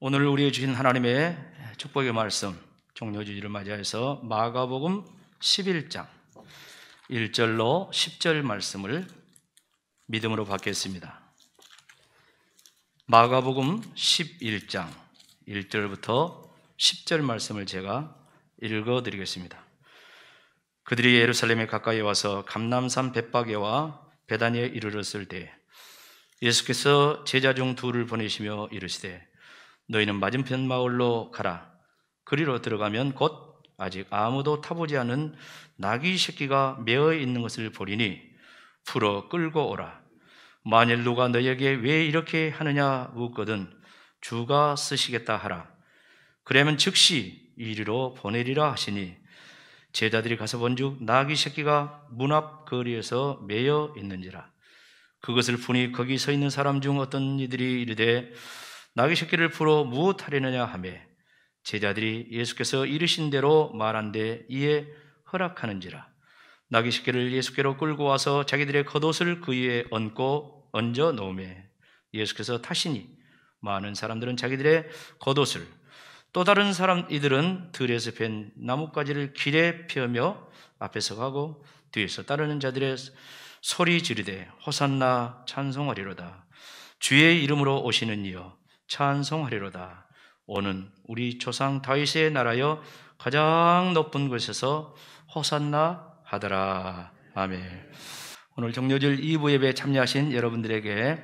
오늘 우리에게 주신 하나님의 축복의 말씀, 종료주일을 맞이해서 마가복음 11장 1절로 10절 말씀을 믿음으로 받겠습니다. 마가복음 11장 1절부터 10절 말씀을 제가 읽어드리겠습니다. 그들이 예루살렘에 가까이 와서 감람산 벳바게와 베다니에 이르렀을 때 예수께서 제자 중 둘을 보내시며 이르시되 너희는 맞은편 마을로 가라. 그리로 들어가면 곧 아직 아무도 타보지 않은 나귀 새끼가 메어 있는 것을 보리니 풀어 끌고 오라. 만일 누가 너희에게 왜 이렇게 하느냐 묻거든 주가 쓰시겠다 하라. 그러면 즉시 이리로 보내리라 하시니 제자들이 가서 본즉 나귀 새끼가 문 앞 거리에서 메어 있는지라. 그것을 보니 거기 서 있는 사람 중 어떤 이들이 이르되 나귀 새끼를 풀어 무엇하려느냐 하며 제자들이 예수께서 이르신 대로 말한데 이에 허락하는지라. 나귀 새끼를 예수께로 끌고 와서 자기들의 겉옷을 그 위에 얹어 놓으매 예수께서 타시니 많은 사람들은 자기들의 겉옷을 또 다른 이들은 들에서 벤 나뭇가지를 길에 펴며 앞에서 가고 뒤에서 따르는 자들의 소리 지르되 호산나 찬송하리로다. 주의 이름으로 오시는 이여 찬송하리로다. 오는 우리 조상 다윗의 나라여 가장 높은 곳에서 호산나 하더라. 아멘. 오늘 종료절 2부 예배에 참여하신 여러분들에게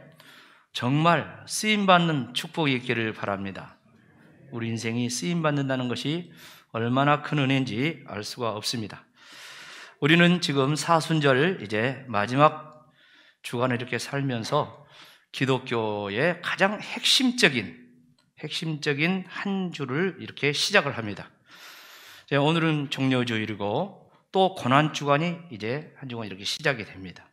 정말 쓰임받는 축복이 있기를 바랍니다. 우리 인생이 쓰임받는다는 것이 얼마나 큰 은혜인지 알 수가 없습니다. 우리는 지금 사순절 이제 마지막 주간을 이렇게 살면서 기독교의 가장 핵심적인 한 주를 이렇게 시작을 합니다. 오늘은 종료주일이고 또 고난주간이 이제 한 주간 이렇게 시작이 됩니다.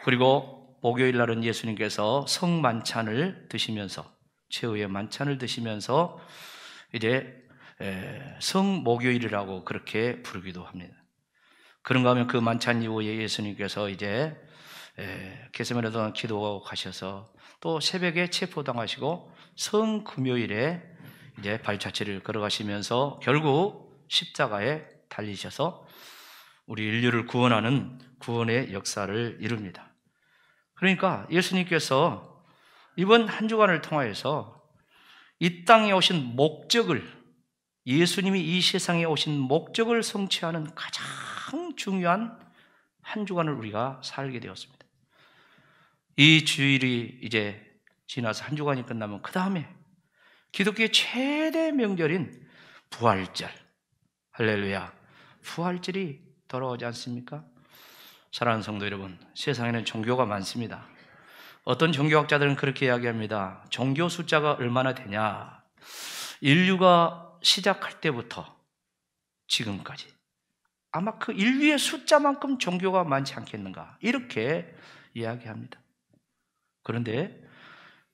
그리고 목요일 날은 예수님께서 성만찬을 드시면서 최후의 만찬을 드시면서 이제 성목요일이라고 그렇게 부르기도 합니다. 그런가 하면 그 만찬 이후에 예수님께서 이제 겟세마네에 기도하고 가셔서 또 새벽에 체포당하시고 성금요일에 이제 발자취를 걸어가시면서 결국 십자가에 달리셔서 우리 인류를 구원하는 구원의 역사를 이룹니다. 그러니까 예수님께서 이번 한 주간을 통하여서 이 땅에 오신 목적을, 예수님이 이 세상에 오신 목적을 성취하는 가장 중요한 한 주간을 우리가 살게 되었습니다. 이 주일이 이제 지나서 한 주간이 끝나면 그 다음에 기독교의 최대 명절인 부활절, 할렐루야, 부활절이 돌아오지 않습니까? 사랑하는 성도 여러분, 세상에는 종교가 많습니다. 어떤 종교학자들은 그렇게 이야기합니다. 종교 숫자가 얼마나 되냐? 인류가 시작할 때부터 지금까지 아마 그 인류의 숫자만큼 종교가 많지 않겠는가? 이렇게 이야기합니다. 그런데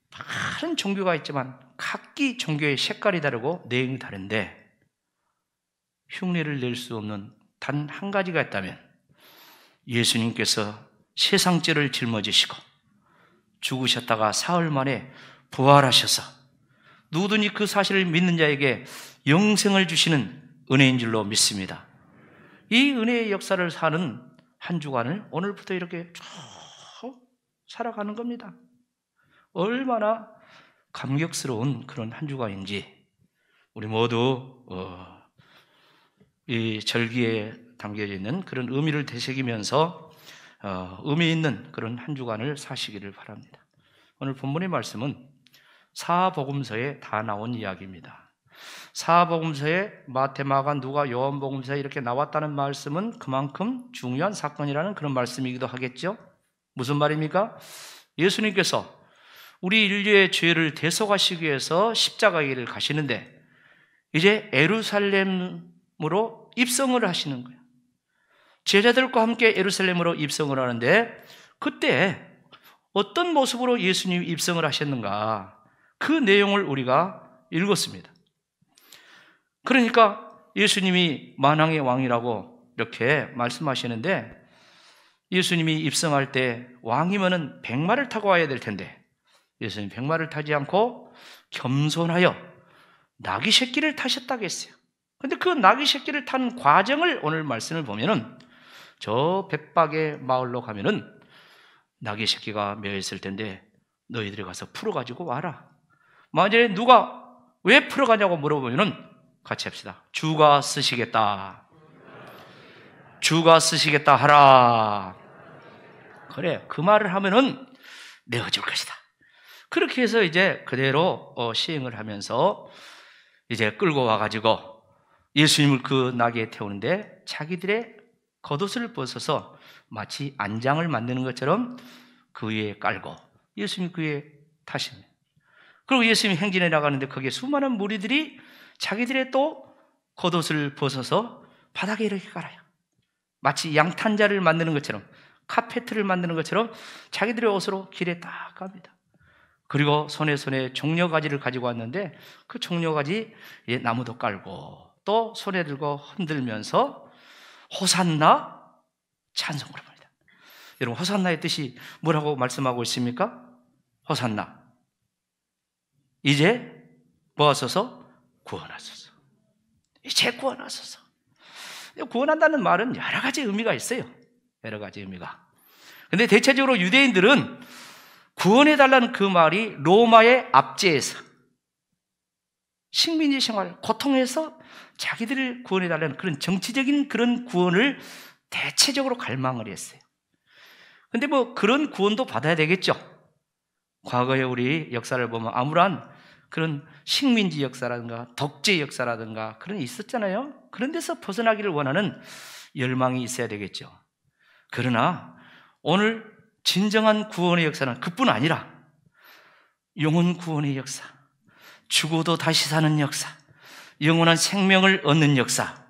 다른 종교가 있지만 각기 종교의 색깔이 다르고 내용이 다른데 흉내를 낼 수 없는 단 한 가지가 있다면 예수님께서 세상죄를 짊어지시고 죽으셨다가 사흘 만에 부활하셔서 누구든지 그 사실을 믿는 자에게 영생을 주시는 은혜인 줄로 믿습니다. 이 은혜의 역사를 사는 한 주간을 오늘부터 이렇게 쭉 살아가는 겁니다. 얼마나 감격스러운 그런 한 주간인지 우리 모두 이 절기에 담겨져 있는 그런 의미를 되새기면서 의미 있는 그런 한 주간을 사시기를 바랍니다. 오늘 본문의 말씀은 사복음서에 다 나온 이야기입니다. 사복음서에 마태, 마가, 누가, 요한복음서에 이렇게 나왔다는 말씀은 그만큼 중요한 사건이라는 그런 말씀이기도 하겠죠. 무슨 말입니까? 예수님께서 우리 인류의 죄를 대속하시기 위해서 십자가의 길을 가시는데 이제 예루살렘으로 입성을 하시는 거예요. 제자들과 함께 예루살렘으로 입성을 하는데 그때 어떤 모습으로 예수님이 입성을 하셨는가? 그 내용을 우리가 읽었습니다. 그러니까 예수님이 만왕의 왕이라고 이렇게 말씀하시는데 예수님이 입성할 때 왕이면은 백마를 타고 와야 될 텐데 예수님 백마를 타지 않고 겸손하여 나귀 새끼를 타셨다고 했어요. 근데 그 나귀 새끼를 탄 과정을 오늘 말씀을 보면은 저 벳박의 마을로 가면은 나귀 새끼가 매여 있을 텐데 너희들이 가서 풀어가지고 와라. 만약에 누가 왜 풀어가냐고 물어보면은 같이 합시다. 주가 쓰시겠다. 주가 쓰시겠다 하라. 그래, 그 말을 하면은 내어줄 것이다. 그렇게 해서 이제 그대로 시행을 하면서 이제 끌고 와가지고 예수님을 그 나귀에 태우는데 자기들의 겉옷을 벗어서 마치 안장을 만드는 것처럼 그 위에 깔고 예수님이 그 위에 타십니다. 그리고 예수님이 행진해 나가는데 거기에 수많은 무리들이 자기들의 또 겉옷을 벗어서 바닥에 이렇게 깔아요. 마치 양탄자를 만드는 것처럼, 카페트를 만드는 것처럼 자기들의 옷으로 길에 딱 갑니다. 그리고 손에 종려가지를 가지고 왔는데 그 종려가지 나무도 깔고 또 손에 들고 흔들면서 호산나 찬송을 합니다. 여러분, 호산나의 뜻이 뭐라고 말씀하고 있습니까? 호산나, 이제 뭐하소서? 구원하소서. 이제 구원하소서. 구원한다는 말은 여러 가지 의미가 있어요. 여러 가지 의미가. 근데 대체적으로 유대인들은 구원해달라는 그 말이 로마의 압제에서, 식민지 생활, 고통에서 자기들을 구원해달라는 그런 정치적인 그런 구원을 대체적으로 갈망을 했어요. 근데 뭐 그런 구원도 받아야 되겠죠. 과거에 우리 역사를 보면 아무런 그런 식민지 역사라든가 독재 역사라든가 그런 게 있었잖아요. 그런 데서 벗어나기를 원하는 열망이 있어야 되겠죠. 그러나 오늘 진정한 구원의 역사는 그뿐 아니라 영혼 구원의 역사, 죽어도 다시 사는 역사, 영원한 생명을 얻는 역사,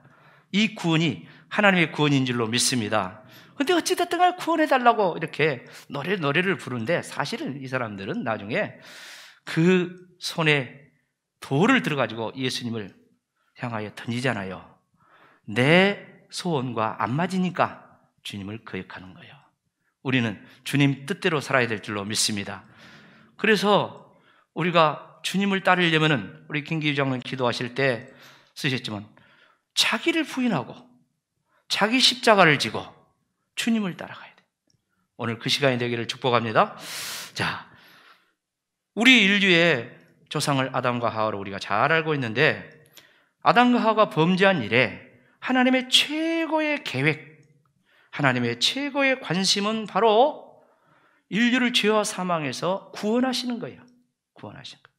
이 구원이 하나님의 구원인 줄로 믿습니다. 근데 어찌됐든 간에 구원해달라고 이렇게 노래를 부르는데 사실은 이 사람들은 나중에 그 손에 돌을 들어가지고 예수님을 향하여 던지잖아요. 내 소원과 안 맞으니까 주님을 거역하는 거예요. 우리는 주님 뜻대로 살아야 될 줄로 믿습니다. 그래서 우리가 주님을 따르려면은 우리 김기주 장로님 기도하실 때 쓰셨지만 자기를 부인하고 자기 십자가를 지고 주님을 따라가야 돼요. 오늘 그 시간이 되기를 축복합니다. 자, 우리 인류의 조상을 아담과 하와로 우리가 잘 알고 있는데 아담과 하와가 범죄한 이래 하나님의 최고의 계획, 하나님의 최고의 관심은 바로 인류를 죄와 사망에서 구원하시는 거예요. 구원하시는 거예요.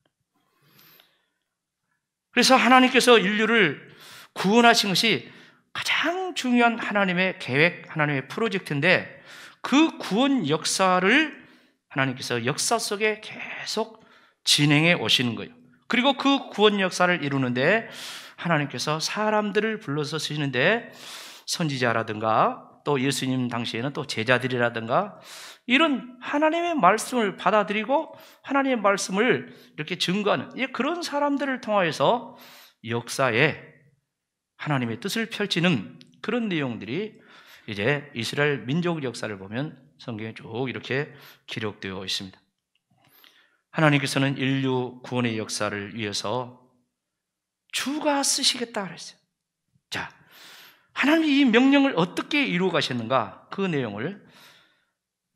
그래서 하나님께서 인류를 구원하신 것이 가장 중요한 하나님의 계획, 하나님의 프로젝트인데 그 구원 역사를 하나님께서 역사 속에 계속 진행해 오시는 거예요. 그리고 그 구원 역사를 이루는데 하나님께서 사람들을 불러서 쓰시는데 선지자라든가 또 예수님 당시에는 또 제자들이라든가 이런 하나님의 말씀을 받아들이고 하나님의 말씀을 이렇게 증거하는 그런 사람들을 통하여서 역사에 하나님의 뜻을 펼치는 그런 내용들이 이제 이스라엘 민족 역사를 보면 성경에 쭉 이렇게 기록되어 있습니다. 하나님께서는 인류 구원의 역사를 위해서 주가 쓰시겠다 그랬어요. 자, 하나님이 이 명령을 어떻게 이루어 가셨는가 그 내용을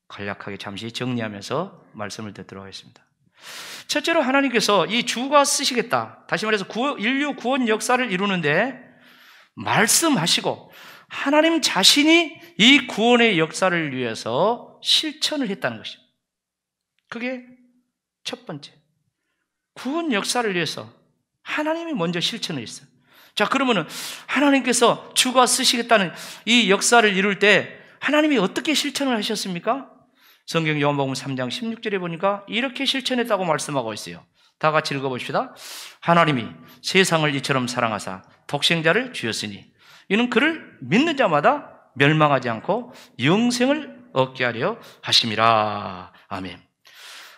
간략하게 잠시 정리하면서 말씀을 듣도록 하겠습니다. 첫째로 하나님께서 이 주가 쓰시겠다, 다시 말해서 인류 구원 역사를 이루는데 말씀하시고 하나님 자신이 이 구원의 역사를 위해서 실천을 했다는 것입니다. 그게 첫 번째, 구원 역사를 위해서 하나님이 먼저 실천을 했어요. 자, 그러면은 하나님께서 주가 쓰시겠다는 이 역사를 이룰 때 하나님이 어떻게 실천을 하셨습니까? 성경 요한복음 3장 16절에 보니까 이렇게 실천했다고 말씀하고 있어요. 다 같이 읽어봅시다. 하나님이 세상을 이처럼 사랑하사 독생자를 주셨으니 이는 그를 믿는 자마다 멸망하지 않고 영생을 얻게 하려 하심이라. 아멘.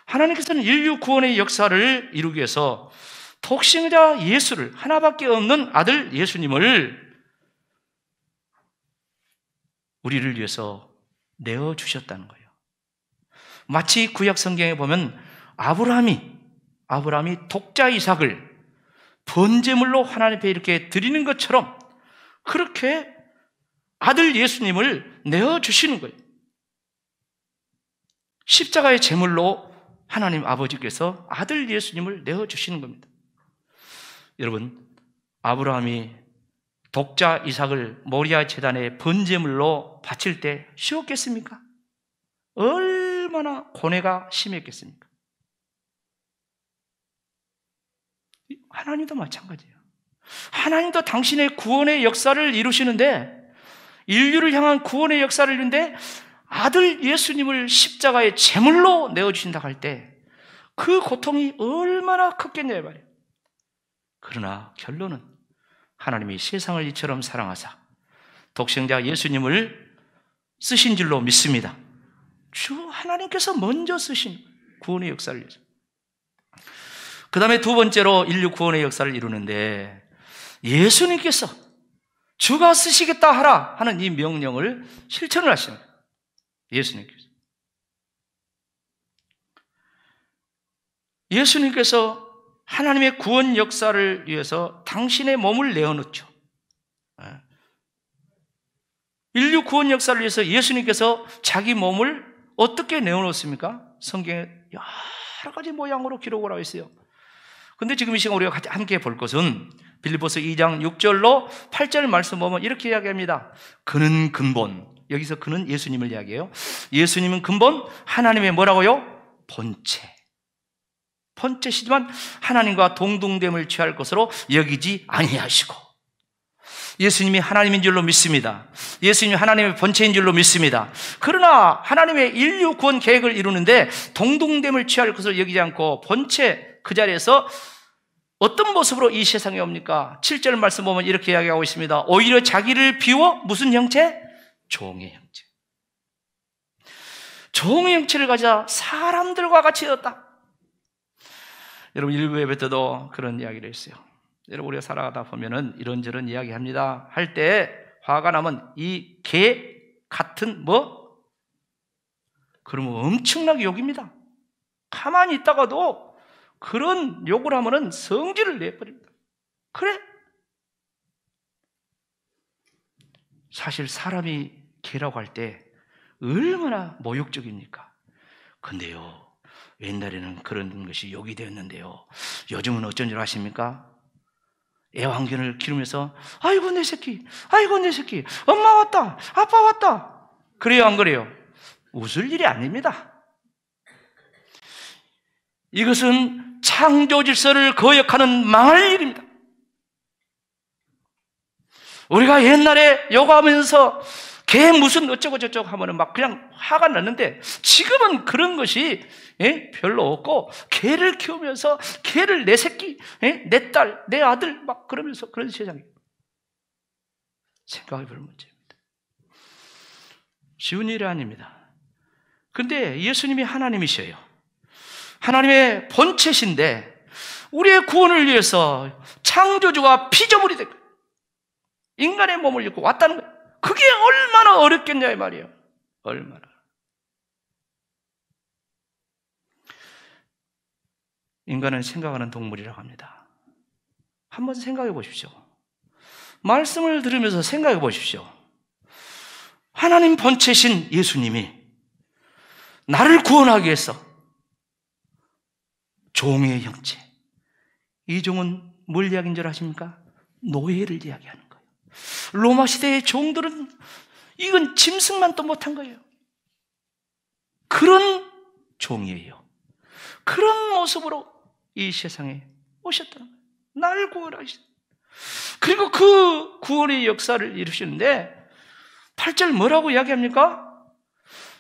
하나님께서는 인류 구원의 역사를 이루기 위해서 독생자 예수를, 하나밖에 없는 아들 예수님을 우리를 위해서 내어주셨다는 거예요. 마치 구약 성경에 보면 아브라함이 독자 이삭을 번제물로 하나님 앞에 이렇게 드리는 것처럼 그렇게 아들 예수님을 내어주시는 거예요. 십자가의 제물로 하나님 아버지께서 아들 예수님을 내어주시는 겁니다. 여러분, 아브라함이 독자 이삭을 모리아 제단에 번제물로 바칠 때 쉬웠겠습니까? 얼마나 고뇌가 심했겠습니까? 하나님도 마찬가지예요. 하나님도 당신의 구원의 역사를 이루시는데, 인류를 향한 구원의 역사를 이루는데 아들 예수님을 십자가의 제물로 내어주신다고 할 때 그 고통이 얼마나 컸겠냐요 말이에요. 그러나 결론은 하나님이 세상을 이처럼 사랑하사 독생자 예수님을 쓰신 줄로 믿습니다. 주 하나님께서 먼저 쓰신 구원의 역사를 위해서. 그 다음에 두 번째로 인류 구원의 역사를 이루는데 예수님께서 주가 쓰시겠다 하라 하는 이 명령을 실천을 하시는 거예요. 예수님께서 하나님의 구원 역사를 위해서 당신의 몸을 내어놓죠. 인류 구원 역사를 위해서 예수님께서 자기 몸을 어떻게 내어놓습니까? 성경에 여러 가지 모양으로 기록을 하고 있어요. 근데 지금 이 시간 우리가 함께 볼 것은 빌립보서 2장 6절로 8절 말씀 보면 이렇게 이야기합니다. 그는 근본, 여기서 그는 예수님을 이야기해요. 예수님은 근본, 하나님의 뭐라고요? 본체시지만 하나님과 동등됨을 취할 것으로 여기지 아니하시고, 예수님이 하나님인 줄로 믿습니다. 예수님이 하나님의 본체인 줄로 믿습니다. 그러나 하나님의 인류 구원 계획을 이루는데 동등됨을 취할 것으로 여기지 않고 본체 그 자리에서 어떤 모습으로 이 세상에 옵니까? 7절 말씀 보면 이렇게 이야기하고 있습니다. 오히려 자기를 비워 무슨 형체? 종의 형체. 종의 형체를 가지자 사람들과 같이 되었다. 여러분, 일부 예배 때도 그런 이야기를 했어요. 여러분, 우리가 살아가다 보면은 이런저런 이야기 합니다. 할 때 화가 나면 이 개 같은 그러면 엄청나게 욕입니다. 가만히 있다가도 그런 욕을 하면은 성질을 내버립니다. 그래? 사실 사람이 개라고 할 때 얼마나 모욕적입니까? 근데요, 옛날에는 그런 것이 욕이 되었는데요, 요즘은 어쩐 줄 아십니까? 애완견을 기르면서 아이고 내 새끼, 아이고 내 새끼, 엄마 왔다, 아빠 왔다. 그래요, 안 그래요? 웃을 일이 아닙니다. 이것은 창조 질서를 거역하는 망할 일입니다. 우리가 옛날에 욕하면서 개 무슨 어쩌고 저쩌고 하면은 막 그냥 화가 났는데, 지금은 그런 것이 별로 없고, 개를 키우면서 개를 내 새끼, 내 딸, 내 아들 막 그러면서 그런 세상이에요. 생각해 볼 문제입니다. 쉬운 일이 아닙니다. 근데 예수님이 하나님이셔요. 하나님의 본체신데 우리의 구원을 위해서 창조주가 피조물이 됐고 인간의 몸을 입고 왔다는 거예요. 그게 얼마나 어렵겠냐 이 말이에요. 얼마나. 인간은 생각하는 동물이라고 합니다. 한번 생각해 보십시오. 말씀을 들으면서 생각해 보십시오. 하나님 본체신 예수님이 나를 구원하기 위해서 종의 형체, 이 종은 뭘 이야기인 줄 아십니까? 노예를 이야기하는 거예요. 로마 시대의 종들은 이건 짐승만도 못한 거예요. 그런 종이에요. 그런 모습으로 이 세상에 오셨다는 거예요. 나를 구원하시다. 그리고 그 구원의 역사를 이루시는데 8절 뭐라고 이야기합니까?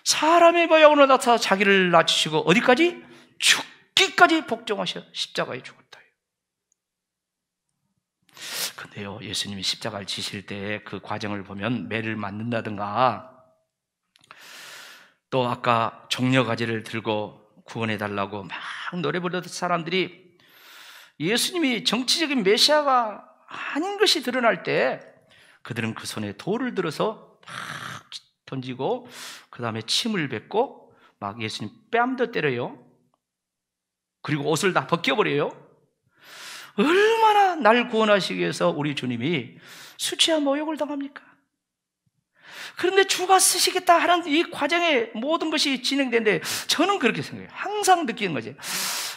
사람의 모양으로 나타나 자기를 낮추시고 어디까지? 죽기까지 복종하셔 십자가에 죽었다. 근데요, 예수님이 십자가를 지실 때 그 과정을 보면 매를 맞는다든가, 또 아까 종려가지를 들고 구원해달라고 막 노래 부르던 사람들이 예수님이 정치적인 메시아가 아닌 것이 드러날 때 그들은 그 손에 돌을 들어서 막 던지고 그 다음에 침을 뱉고 막 예수님 뺨도 때려요. 그리고 옷을 다 벗겨버려요. 얼마나 날 구원하시기 위해서 우리 주님이 수치와 모욕을 당합니까? 그런데 주가 쓰시겠다 하는 이 과정에 모든 것이 진행되는데 저는 그렇게 생각해요. 항상 느끼는 거지.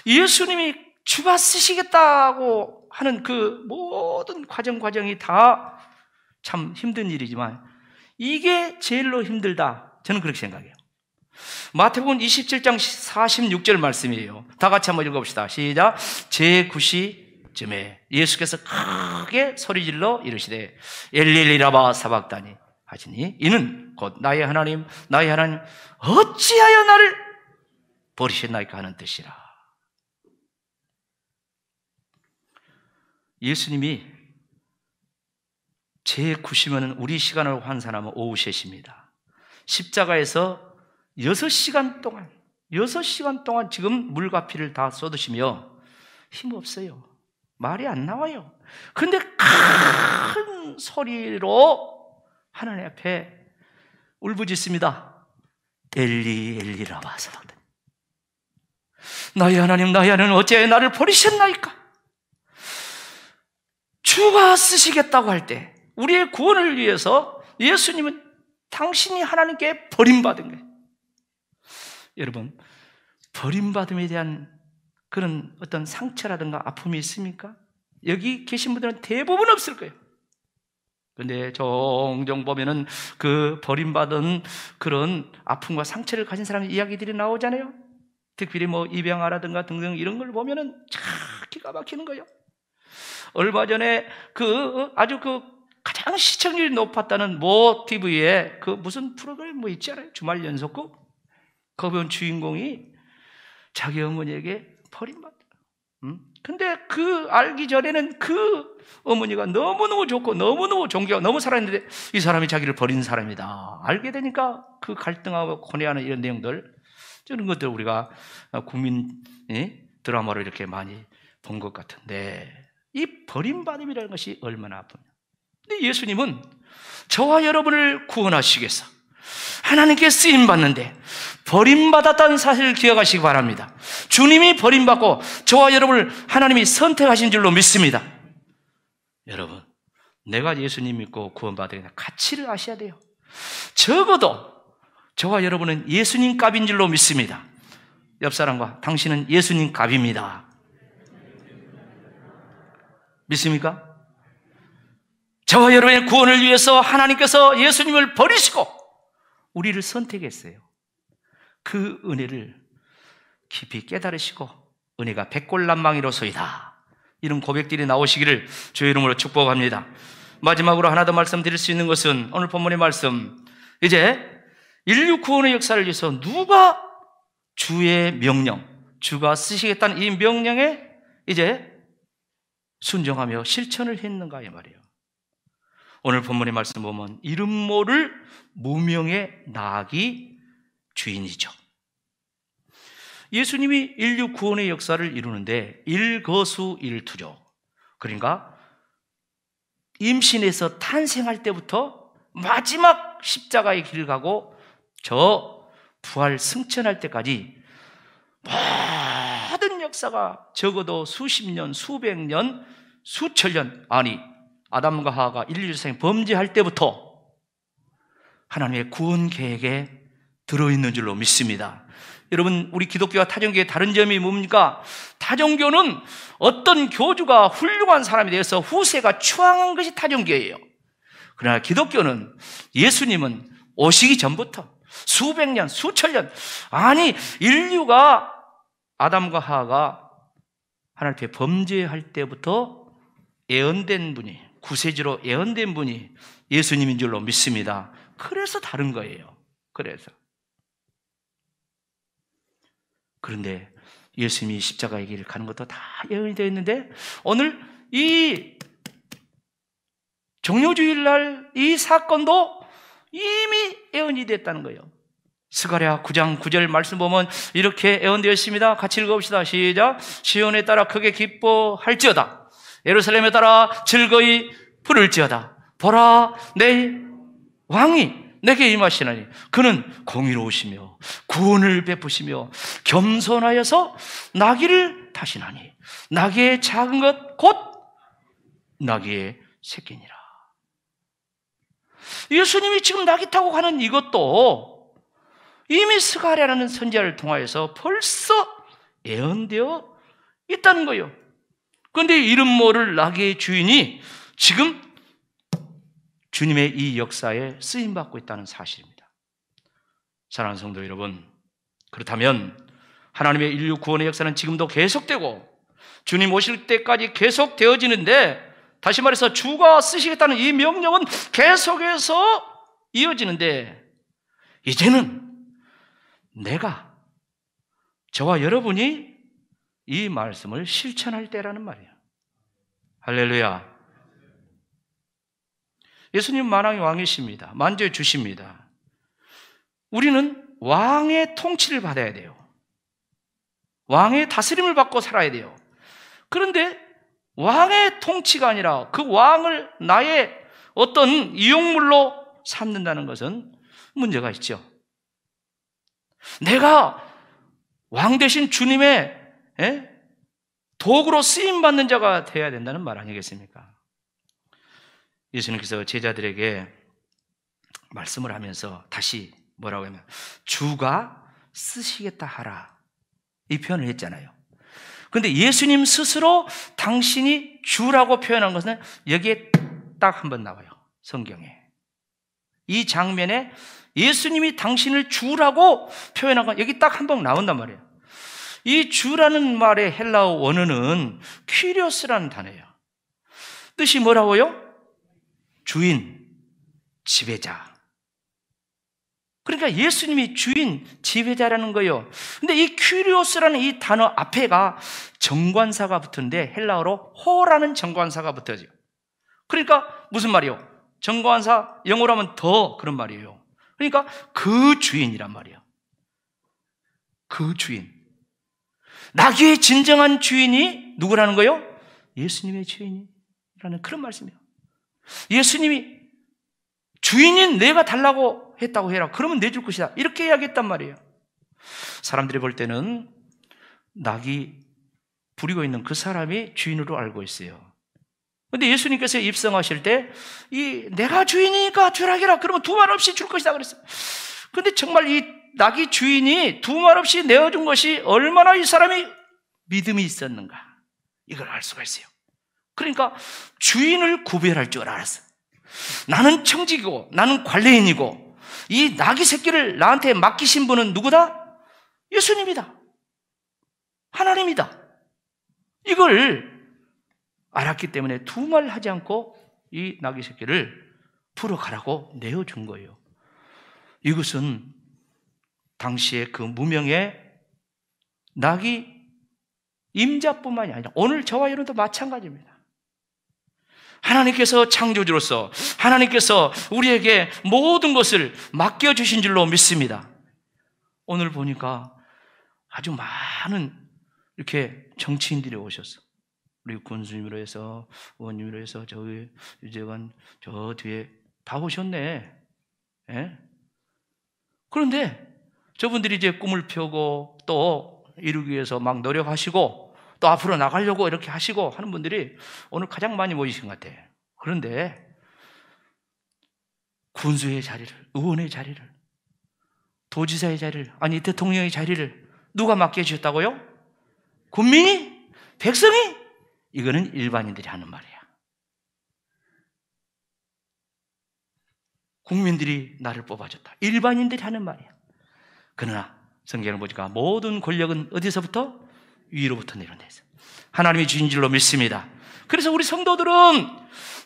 예수님이 주가 쓰시겠다고 하는 그 모든 과정이 다 참 힘든 일이지만 이게 제일로 힘들다. 저는 그렇게 생각해요. 마태복음 27장 46절 말씀이에요. 다 같이 한번 읽어봅시다. 시작. 제9시쯤에 예수께서 크게 소리질러 이르시되 엘리 라마 사박다니 하시니 이는 곧 나의 하나님 어찌하여 나를 버리셨나이까 하는 뜻이라. 예수님이 제9시면은 우리 시간으로 환산하면 오후 3시입니다. 십자가에서 6시간 동안 지금 물과 피를 다 쏟으시며 힘없어요. 말이 안 나와요. 그런데 큰 소리로 하나님 앞에 울부짖습니다. 엘리 엘리 라마 사박다니 나의 하나님 어찌하여 나를 버리셨나이까. 주가 쓰시겠다고 할 때 우리의 구원을 위해서 예수님은 당신이 하나님께 버림받은 거예요. 여러분, 버림받음에 대한 그런 어떤 상처라든가 아픔이 있습니까? 여기 계신 분들은 대부분 없을 거예요. 그런데 종종 보면은 그 버림받은 그런 아픔과 상처를 가진 사람의 이야기들이 나오잖아요. 특별히 뭐 입양아라든가 등등 이런 걸 보면은 참 기가 막히는 거예요. 얼마 전에 아주 가장 시청률이 높았다는 모 TV에 무슨 프로그램 뭐 있지 않아요? 주말 연속극? 거기 온 주인공이 자기 어머니에게 버림받아. 근데 알기 전에는 그 어머니가 너무너무 좋고 너무너무 존경하고 너무 사랑했는데 이 사람이 자기를 버린 사람이다. 알게 되니까 그 갈등하고 고뇌하는 이런 내용들, 이런 것들 우리가 국민 드라마로 이렇게 많이 본 것 같은데 이 버림받음이라는 것이 얼마나 아프냐. 근데 예수님은 저와 여러분을 구원하시기 위해서 하나님께 쓰임받는데 버림받았다는 사실을 기억하시기 바랍니다. 주님이 버림받고 저와 여러분을 하나님이 선택하신 줄로 믿습니다. 여러분, 내가 예수님 믿고 구원받으려 가치를 아셔야 돼요. 적어도 저와 여러분은 예수님 값인 줄로 믿습니다. 옆 사람과 당신은 예수님 값입니다. 믿습니까? 저와 여러분의 구원을 위해서 하나님께서 예수님을 버리시고 우리를 선택했어요. 그 은혜를 깊이 깨달으시고 은혜가 백골난방이로소이다. 이런 고백들이 나오시기를 주의 이름으로 축복합니다. 마지막으로 하나 더 말씀드릴 수 있는 것은 오늘 본문의 말씀, 이제 인류 구원의 역사를 위해서 누가 주의 명령, 주가 쓰시겠다는 이 명령에 이제 순종하며 실천을 했는가 이 말이에요. 오늘 본문의 말씀 보면 이름 모를 무명의 나귀 주인이죠. 예수님이 인류 구원의 역사를 이루는데 일거수일투죠. 그러니까 임신해서 탄생할 때부터 마지막 십자가의 길을 가고 저 부활 승천할 때까지 모든 역사가 적어도 수십 년, 수백 년, 수천 년, 아니 아담과 하와가 인류 세상 범죄할 때부터 하나님의 구원 계획에 들어있는 줄로 믿습니다. 여러분, 우리 기독교와 타종교의 다른 점이 뭡니까? 타종교는 어떤 교주가 훌륭한 사람에 대해서 후세가 추앙한 것이 타종교예요. 그러나 기독교는 예수님은 오시기 전부터 수백 년, 수천 년, 아니 인류가 아담과 하와가 하나님 앞에 범죄할 때부터 예언된 분이, 구세주로 예언된 분이 예수님인 줄로 믿습니다. 그래서 다른 거예요. 그런데 예수님이 십자가의 길을 가는 것도 다 예언이 되어 있는데 오늘 이 종료주일날 이 사건도 이미 예언이 됐다는 거예요. 스가랴 9장 9절 말씀 보면 이렇게 예언되어 있습니다. 같이 읽어봅시다. 시작. 시온에 따라 크게 기뻐할지어다. 예루살렘에 따라 즐거이 부를지어다. 보라, 내 왕이 내게 임하시나니 그는 공의로우시며 구원을 베푸시며 겸손하여서 나귀를 타시나니 나귀의 작은 것 곧 나귀의 새끼니라. 예수님이 지금 나귀 타고 가는 이것도 이미 스가랴라는 선지자를 통하여서 벌써 예언되어 있다는 거예요. 그런데 이름 모를 나귀의 주인이 지금 주님의 이 역사에 쓰임받고 있다는 사실입니다. 사랑하는 성도 여러분, 그렇다면 하나님의 인류 구원의 역사는 지금도 계속되고 주님 오실 때까지 계속되어지는데, 다시 말해서 주가 쓰시겠다는 이 명령은 계속해서 이어지는데, 이제는 저와 여러분이 이 말씀을 실천할 때라는 말이에요. 할렐루야. 예수님 만왕의 왕이십니다. 만져주십니다. 우리는 왕의 통치를 받아야 돼요. 왕의 다스림을 받고 살아야 돼요. 그런데 왕의 통치가 아니라 그 왕을 나의 어떤 이용물로 삼는다는 것은 문제가 있죠. 내가 왕 대신 주님의 도구로 쓰임받는 자가 되어야 된다는 말 아니겠습니까? 예수님께서 제자들에게 말씀을 하면서 다시 뭐라고 하면 주가 쓰시겠다 하라, 이 표현을 했잖아요. 그런데 예수님 스스로 당신이 주라고 표현한 것은 여기에 딱 한 번 나와요. 성경에. 이 장면에 예수님이 당신을 주라고 표현한 건 여기 딱 한 번 나온단 말이에요. 이 주라는 말의 헬라어 원어는 퀴리오스라는 단어예요. 뜻이 뭐라고요? 주인, 지배자. 그러니까 예수님이 주인, 지배자라는 거예요. 근데 이 퀴리오스라는 이 단어 앞에가 정관사가 붙는데 헬라어로 호라는 정관사가 붙어요. 그러니까 무슨 말이에요? 정관사 영어로 하면 더 그런 말이에요. 그러니까 그 주인이란 말이에요. 그 주인. 나귀의 진정한 주인이 누구라는 거예요? 예수님의 주인이라는 그런 말씀이에요. 예수님이 주인인 내가 달라고 했다고 해라. 그러면 내줄 것이다. 이렇게 이야기했단 말이에요. 사람들이 볼 때는 낙이 부리고 있는 그 사람이 주인으로 알고 있어요. 그런데 예수님께서 입성하실 때 내가 주인이니까 주라기라. 그러면 두말 없이 줄 것이다 그랬어요. 그런데 정말 이 낙이 주인이 두말 없이 내어준 것이 얼마나 이 사람이 믿음이 있었는가, 이걸 알 수가 있어요. 그러니까 주인을 구별할 줄 알았어. 나는 청직이고 나는 관례인이고 이 나귀 새끼를 나한테 맡기신 분은 누구다? 예수님이다. 하나님이다. 이걸 알았기 때문에 두말 하지 않고 이 나귀 새끼를 풀어가라고 내어준 거예요. 이것은 당시에 그 무명의 나귀 임자뿐만이 아니라 오늘 저와 여러분도 마찬가지입니다. 하나님께서 창조주로서 하나님께서 우리에게 모든 것을 맡겨주신 줄로 믿습니다. 오늘 보니까 아주 많은 이렇게 정치인들이 오셨어. 우리 군수님으로 해서 의원님으로 해서 저기 유재관 저 뒤에 다 오셨네. 예? 그런데 저분들이 이제 꿈을 펴고 또 이루기 위해서 막 노력하시고 또 앞으로 나가려고 이렇게 하시고 하는 분들이 오늘 가장 많이 모이신 것 같아요. 그런데 군수의 자리를, 의원의 자리를, 도지사의 자리를, 아니 대통령의 자리를 누가 맡겨주셨다고요? 국민이? 백성이? 이거는 일반인들이 하는 말이야. 국민들이 나를 뽑아줬다. 일반인들이 하는 말이야. 그러나 성경을 보니까 모든 권력은 어디서부터? 위로부터 내려온다. 하나님이 주신 줄로 믿습니다. 그래서 우리 성도들은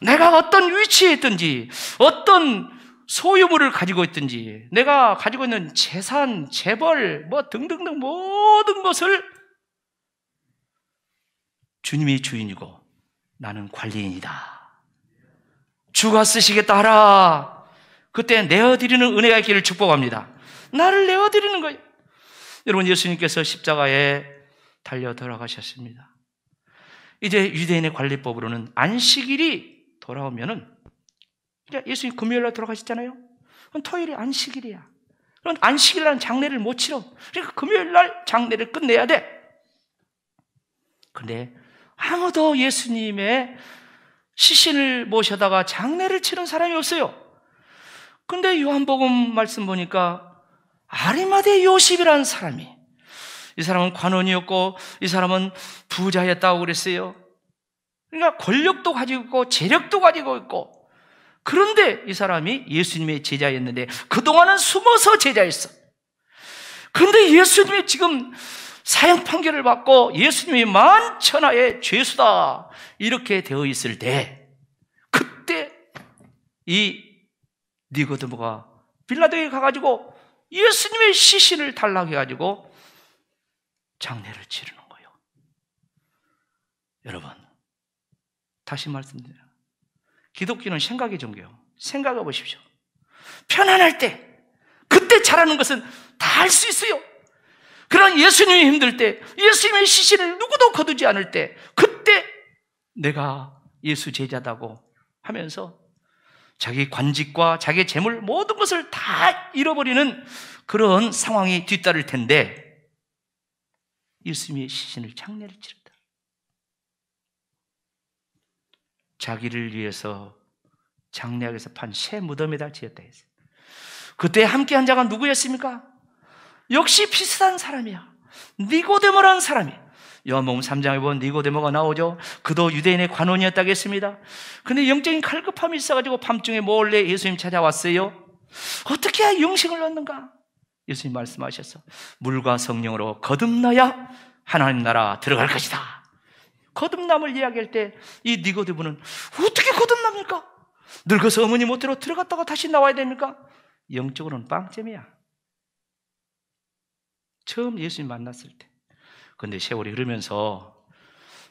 내가 어떤 위치에 있든지 어떤 소유물을 가지고 있든지 내가 가지고 있는 재산, 재벌 뭐 등등등 모든 것을 주님이 주인이고 나는 관리인이다. 주가 쓰시겠다 하라. 그때 내어드리는 은혜가 있기를 축복합니다. 나를 내어드리는 거예요. 여러분, 예수님께서 십자가에 달려 돌아가셨습니다. 이제 유대인의 관리법으로는 안식일이 돌아오면은 이제 예수님 금요일날 돌아가셨잖아요. 그럼 토요일이 안식일이야. 그럼 안식일 날 장례를 못 치러. 그러니까 금요일 날 장례를 끝내야 돼. 근데 아무도 예수님의 시신을 모셔다가 장례를 치른 사람이 없어요. 근데 요한복음 말씀 보니까 아리마대 요셉이라는 사람이, 이 사람은 관원이었고 이 사람은 부자였다고 그랬어요. 그러니까 권력도 가지고 있고 재력도 가지고 있고, 그런데 이 사람이 예수님의 제자였는데 그동안은 숨어서 제자였어. 그런데 예수님이 지금 사형 판결을 받고 예수님이 만천하의 죄수다 이렇게 되어 있을 때, 그때 이 니고데모가 빌라도에 가가지고 예수님의 시신을 달라고 해가지고 장례를 치르는 거예요. 여러분, 다시 말씀드려요. 기독교는 생각의 종교예요. 생각해 보십시오. 편안할 때, 그때 잘하는 것은 다 할 수 있어요. 그러나 예수님이 힘들 때, 예수님의 시신을 누구도 거두지 않을 때, 그때 내가 예수 제자다고 하면서 자기 관직과 자기 재물 모든 것을 다 잃어버리는 그런 상황이 뒤따를 텐데, 예수님의 시신을 장례를 치른다. 자기를 위해서 장례하게서 판 새 무덤에다 지었다 했어요. 그때 함께한 자가 누구였습니까? 역시 비슷한 사람이야. 니고데모라는 사람이. 요한복음 3장에 보면 니고데모가 나오죠. 그도 유대인의 관원이었다고 했습니다. 근데 영적인 갈급함이 있어가지고 밤중에 몰래 예수님 찾아왔어요. 어떻게 해야 영생을 얻는가? 예수님 말씀하셨어. 물과 성령으로 거듭나야 하나님 나라 들어갈 것이다. 거듭남을 이야기할 때 이 니고데모는 어떻게 거듭납니까? 늙어서 어머니 못대로 들어갔다가 다시 나와야 됩니까? 영적으로는 빵점이야. 처음 예수님 만났을 때. 그런데 세월이 흐르면서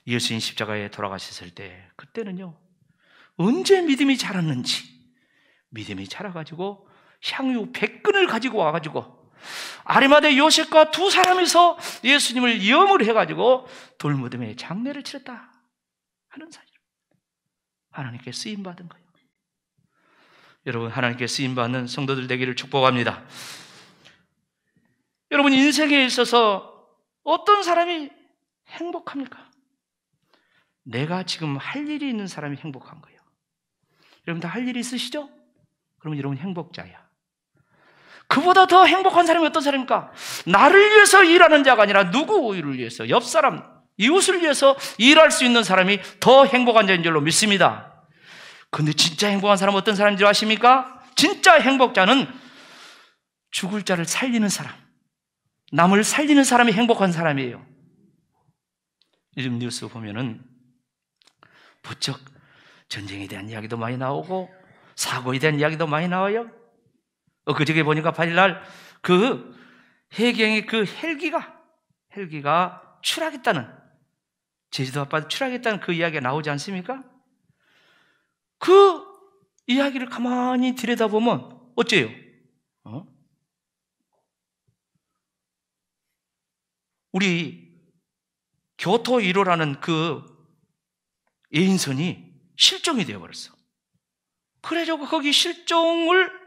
예수님 십자가에 돌아가셨을 때, 그때는요, 언제 믿음이 자랐는지, 믿음이 자라가지고 향유 100근을 가지고 와가지고 아리마대 요셉과 두 사람이서 예수님을 염을 해가지고 돌무덤에 장례를 치렀다 하는 사실. 하나님께 쓰임받은 거예요. 여러분, 하나님께 쓰임받는 성도들 되기를 축복합니다. 여러분, 인생에 있어서 어떤 사람이 행복합니까? 내가 지금 할 일이 있는 사람이 행복한 거예요. 여러분 다 할 일이 있으시죠? 그러면 여러분 행복자야. 그보다 더 행복한 사람이 어떤 사람입니까? 나를 위해서 일하는 자가 아니라 누구를 위해서, 옆 사람, 이웃을 위해서 일할 수 있는 사람이 더 행복한 자인 줄로 믿습니다. 근데 진짜 행복한 사람은 어떤 사람인 줄 아십니까? 진짜 행복자는 죽을 자를 살리는 사람, 남을 살리는 사람이 행복한 사람이에요. 요즘 뉴스 보면은 부쩍 전쟁에 대한 이야기도 많이 나오고 사고에 대한 이야기도 많이 나와요. 그저께 보니까 8일날 그 해경의 그 헬기가 추락했다는, 제주도 앞바다 추락했다는 그 이야기가 나오지 않습니까? 그 이야기를 가만히 들여다보면 어째요? 우리 교토 1호라는 그 예인선이 실종이 되어버렸어. 그래가지고 거기 실종을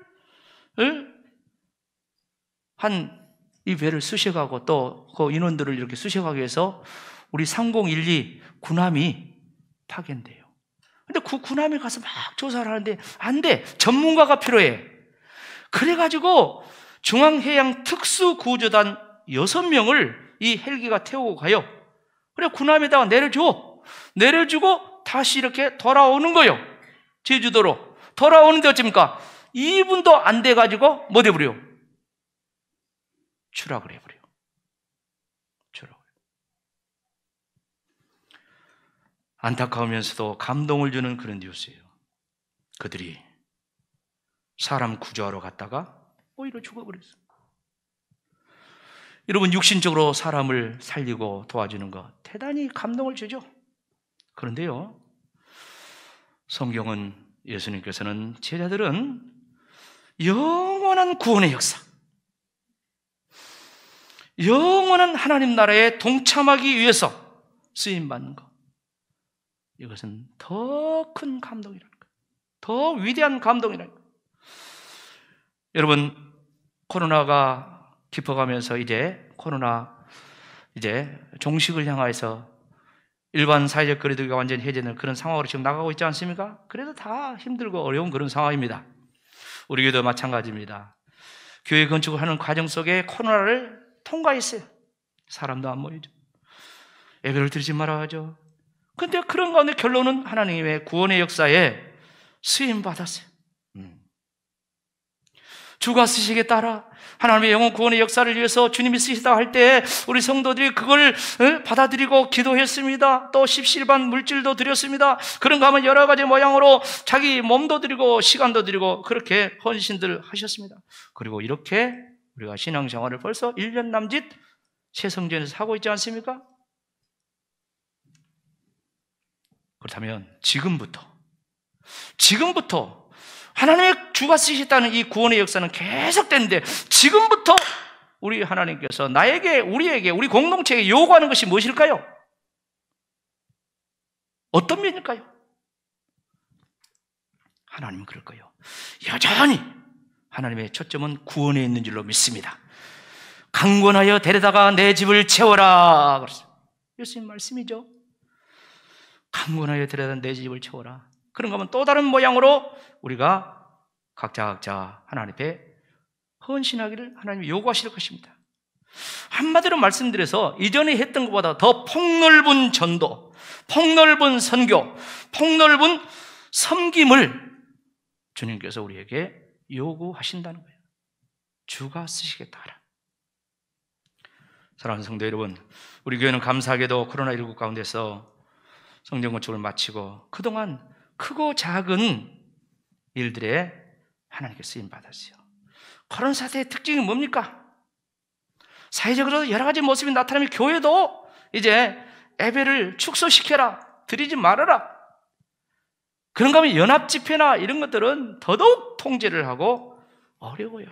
한 이 배를 쑤셔가고 또 그 인원들을 이렇게 쑤셔가기 위해서 우리 3012 군함이 파견돼요. 근데 그 군함에 가서 막 조사를 하는데 안 돼. 전문가가 필요해. 그래가지고 중앙해양 특수구조단 6명을 이 헬기가 태우고 가요. 그래 군함에다가 내려주고 다시 이렇게 돌아오는 거예요. 제주도로 돌아오는데 어쩝니까? 2분도 안 돼가지고 뭐 돼버려요? 추락을 해버려요. 안타까우면서도 감동을 주는 그런 뉴스예요. 그들이 사람 구조하러 갔다가 오히려 죽어버렸어요. 여러분, 육신적으로 사람을 살리고 도와주는 것 대단히 감동을 주죠. 그런데요, 성경은, 예수님께서는 제자들은 영원한 구원의 역사, 영원한 하나님 나라에 동참하기 위해서 쓰임받는 것, 이것은 더 큰 감동이라는 거예요. 더 위대한 감동이라는 거예요. 여러분, 코로나가 깊어가면서 이제 종식을 향해서 일반 사회적 거리두기가 완전히 해제되는 그런 상황으로 지금 나가고 있지 않습니까? 그래도 다 힘들고 어려운 그런 상황입니다. 우리 교회도 마찬가지입니다. 교회 건축을 하는 과정 속에 코로나를 통과했어요. 사람도 안 모이죠. 예배를 드리지 말아야죠. 근데 그런 가운데 결론은 하나님의 구원의 역사에 쓰임 받았어요. 주가 쓰시기에 따라 하나님의 영혼 구원의 역사를 위해서 주님이 쓰시다 할 때 우리 성도들이 그걸 받아들이고 기도했습니다. 또 십시일반 물질도 드렸습니다. 그런가 하면 여러 가지 모양으로 자기 몸도 드리고 시간도 드리고 그렇게 헌신들 하셨습니다. 그리고 이렇게 우리가 신앙생활을 벌써 1년 남짓 새성전에서 하고 있지 않습니까? 그렇다면 지금부터 하나님의 주가 쓰셨다는 이 구원의 역사는 계속되는데 지금부터 우리 하나님께서 우리에게, 우리 공동체에 요구하는 것이 무엇일까요? 어떤 면일까요? 하나님은 그럴 거예요. 여전히 하나님의 초점은 구원에 있는 줄로 믿습니다. 강권하여 데려다가 내 집을 채워라. 예수님 말씀이죠. 강권하여 데려다가 내 집을 채워라. 그런가 하면 또 다른 모양으로 우리가 각자 하나님 앞에 헌신하기를 하나님이 요구하실 것입니다. 한마디로 말씀드려서 이전에 했던 것보다 더 폭넓은 전도, 폭넓은 선교, 폭넓은 섬김을 주님께서 우리에게 요구하신다는 거예요. 주가 쓰시겠다 하라. 사랑하는 성도 여러분, 우리 교회는 감사하게도 코로나19 가운데서 성전 건축을 마치고 그동안 크고 작은 일들에 하나님께 쓰임 받았어요. 코로나 사태의 특징이 뭡니까? 사회적으로 여러 가지 모습이 나타나면 교회도 이제 예배를 축소시켜라, 드리지 말아라. 그런가 하면 연합 집회나 이런 것들은 더더욱 통제를 하고 어려워요.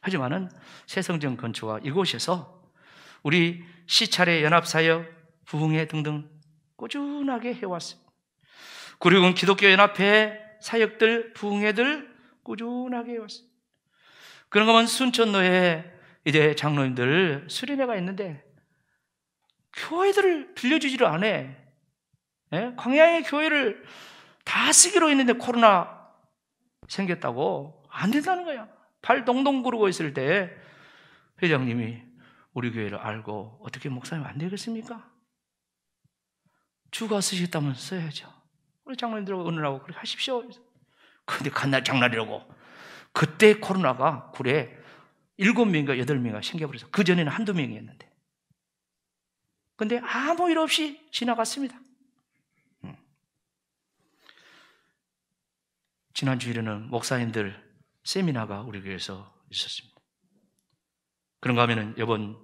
하지만은 새성전 건축과 이곳에서 우리 시찰회, 연합사역, 부흥회 등등 꾸준하게 해왔습니다. 그리고 기독교 연합회 사역들, 부흥회들 꾸준하게 해왔습니다. 그런가 하면 순천로에 이제 장로님들 수련회가 있는데 교회들을 빌려주지를 않아. 광야의 교회를 다 쓰기로 했는데 코로나 생겼다고 안 된다는 거야. 발 동동 구르고 있을 때 회장님이 우리 교회를 알고 어떻게 목사님 안 되겠습니까? 주가 쓰셨다면 써야죠. 우리 장로님들하고 의논하고 그렇게 하십시오. 근데 간날 장날이라고 그때 코로나가 굴에 7명인가 8명인가 생겨버려서 그전에는 한두 명이었는데 근데 아무 일 없이 지나갔습니다. 지난 주일에는 목사님들 세미나가 우리 교회에서 있었습니다. 그런가 하면은 이번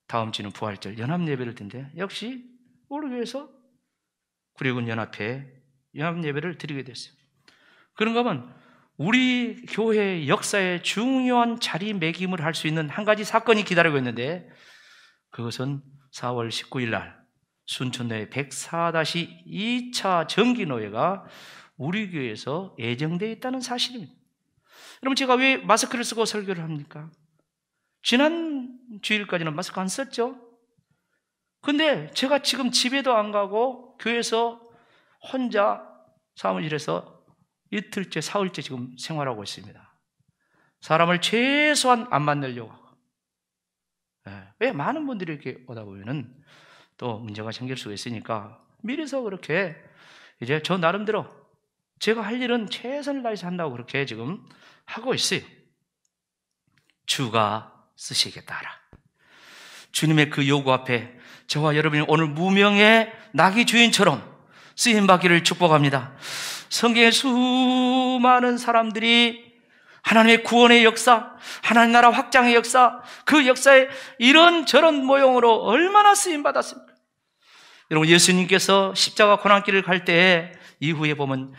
다음 주는 부활절 연합예배를 드는데 역시 우리 교회에서 구례군 연합회에 연합예배를 드리게 됐어요. 그런가 하면 우리 교회 역사에 중요한 자리매김을 할 수 있는 한 가지 사건이 기다리고 있는데 그것은 4월 19일 날 순천로의 104-2차 정기노회가 우리 교회에서 예정되어 있다는 사실입니다. 여러분, 제가 왜 마스크를 쓰고 설교를 합니까? 지난 주일까지는 마스크 안 썼죠? 근데 제가 지금 집에도 안 가고 교회에서 혼자 사무실에서 이틀째, 사흘째 지금 생활하고 있습니다. 사람을 최소한 안 만나려고 하고. 왜 많은 분들이 이렇게 오다 보면은 또 문제가 생길 수가 있으니까 미리서 그렇게 이제 저 나름대로 제가 할 일은 최선을 다해서 한다고 그렇게 지금 하고 있어요. 주가 쓰시겠다 하라. 주님의 그 요구 앞에 저와 여러분이 오늘 무명의 나귀 주인처럼 쓰임받기를 축복합니다. 성경의 수많은 사람들이 하나님의 구원의 역사, 하나님 나라 확장의 역사, 그 역사에 이런저런 모형으로 얼마나 쓰임받았습니까? 여러분, 예수님께서 십자가 고난길을 갈 때 이후에 보면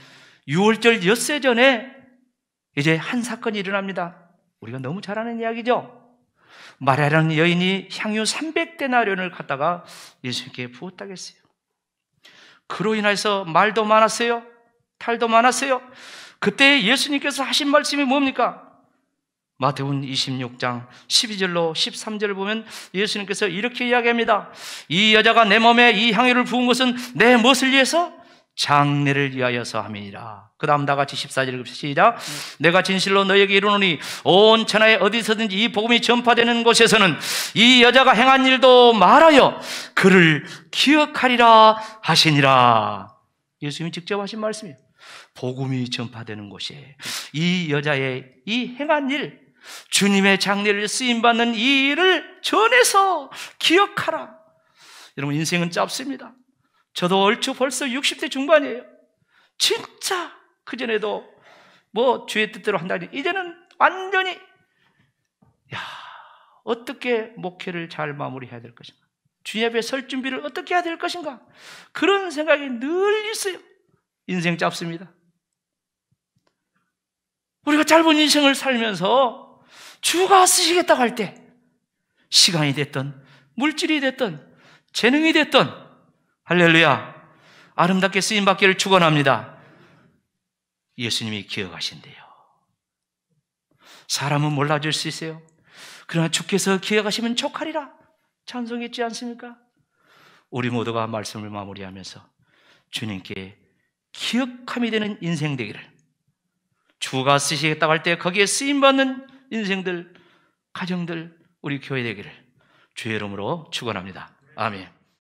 6월절 엿새 전에 이제 한 사건이 일어납니다. 우리가 너무 잘 아는 이야기죠. 마리아라는 여인이 향유 300데나리온을 갖다가 예수님께 부었다고 했어요. 그로 인해서 말도 많았어요. 탈도 많았어요. 그때 예수님께서 하신 말씀이 뭡니까? 마태복음 26장 12절로 13절을 보면 예수님께서 이렇게 이야기합니다. 이 여자가 내 몸에 이 향유를 부은 것은 내 무엇을 위해서? 장례를 위하여서 함이니라. 그 다음 다 같이 14절 시작. 내가 진실로 너에게 이르노니 온 천하에 어디서든지 이 복음이 전파되는 곳에서는 이 여자가 행한 일도 말하여 그를 기억하리라 하시니라. 예수님이 직접 하신 말씀이에요. 복음이 전파되는 곳에 이 여자의 이 행한 일, 주님의 장례를 쓰임받는 이 일을 전해서 기억하라. 여러분, 인생은 짧습니다. 저도 얼추 벌써 60대 중반이에요. 진짜 그전에도 뭐 주의 뜻대로 한다니 이제는 완전히 어떻게 목회를 잘 마무리해야 될 것인가, 주님 앞에 설 준비를 어떻게 해야 될 것인가, 그런 생각이 늘 있어요. 인생 짧습니다. 우리가 짧은 인생을 살면서 주가 쓰시겠다고 할 때 시간이 됐든 물질이 됐든 재능이 됐든 할렐루야, 아름답게 쓰임받기를 축원합니다. 예수님이 기억하신대요. 사람은 몰라줄 수 있어요. 그러나 주께서 기억하시면 족하리라 찬송했지 않습니까? 우리 모두가 말씀을 마무리하면서 주님께 기억함이 되는 인생 되기를, 주가 쓰시겠다고 할 때 거기에 쓰임받는 인생들, 가정들, 우리 교회 되기를 주의 이름으로 축원합니다. 아멘.